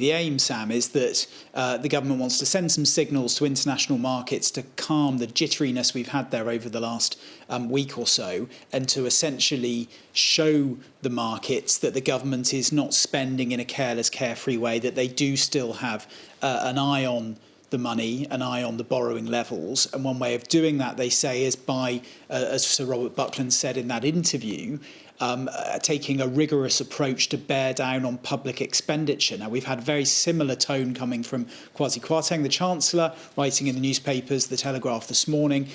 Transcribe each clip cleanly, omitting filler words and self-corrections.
The aim, Sam, is that the government wants to send some signals to international markets to calm the jitteriness we've had there over the last week or so, and to essentially show the markets that the government is not spending in a careless, carefree way, that they do still have an eye on the money, an eye on the borrowing levels. And one way of doing that, they say, is by, as Sir Robert Buckland said in that interview, taking a rigorous approach to bear down on public expenditure. Now, we've had a very similar tone coming from Kwasi Kwarteng, the Chancellor, writing in the newspapers, The Telegraph this morning,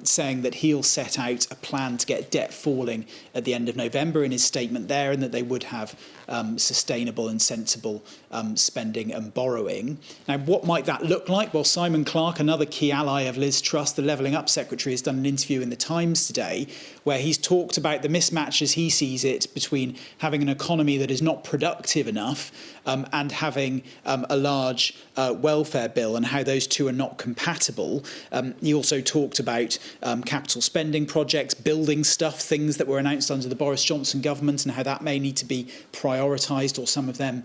saying that he'll set out a plan to get debt falling at the end of November in his statement there, and that they would have sustainable and sensible spending and borrowing. Now, what might that look like? Well, Simon Clarke, another key ally of Liz Truss, the Levelling Up Secretary, has done an interview in The Times today where he's talked about the mismatch, as he sees it, between having an economy that is not productive enough and having a large welfare bill, and how those two are not compatible. He also talked about capital spending projects, building stuff, things that were announced under the Boris Johnson government, and how that may need to be prioritised, or some of them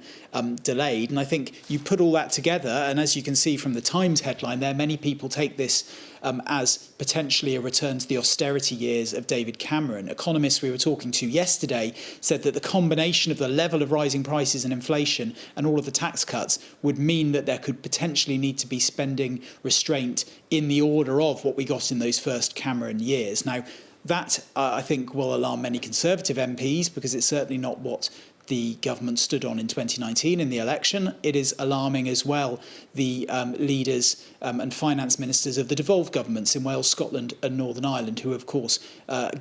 delayed. And I think you put all that together, and as you can see from the Times headline there, many people take this as potentially a return to the austerity years of David Cameron. Economists we were talking to yesterday said that the combination of the level of rising prices and inflation and all of the tax cuts would mean that there could potentially need to be spending restraint in the order of what we got in those first Cameron years. Now, that, I think, will alarm many Conservative MPs, because it's certainly not what the government stood on in 2019 in the election. It is alarming as well the leaders and finance ministers of the devolved governments in Wales, Scotland and Northern Ireland, who of course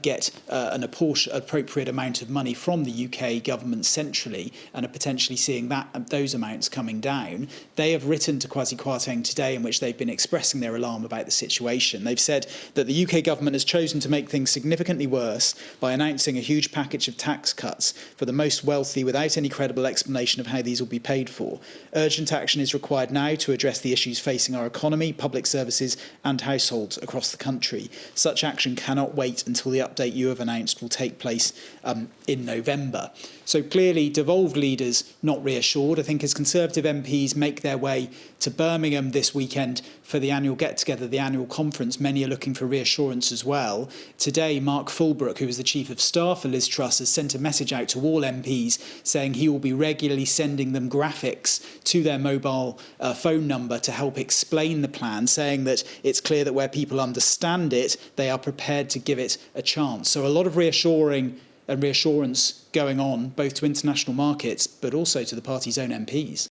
get an appropriate amount of money from the UK government centrally, and are potentially seeing those amounts coming down. They have written to Kwasi Kwarteng today, in which they've been expressing their alarm about the situation. They've said that the UK government has chosen to make things significantly worse by announcing a huge package of tax cuts for the most wealthy, without any credible explanation of how these will be paid for. Urgent action is required now to address the issues facing our economy, public services and households across the country. Such action cannot wait until the update you have announced will take place in November. So clearly, devolved leaders not reassured. I think as Conservative MPs make their way to Birmingham this weekend for the annual get-together, the annual conference, many are looking for reassurance as well. Today, Mark Fulbrook, who is the Chief of Staff for Liz Truss, has sent a message out to all MPs saying he will be regularly sending them graphics to their mobile phone number to help explain the plan, saying that it's clear that where people understand it, they are prepared to give it a chance. So a lot of reassuring and reassurance going on, both to international markets, but also to the party's own MPs.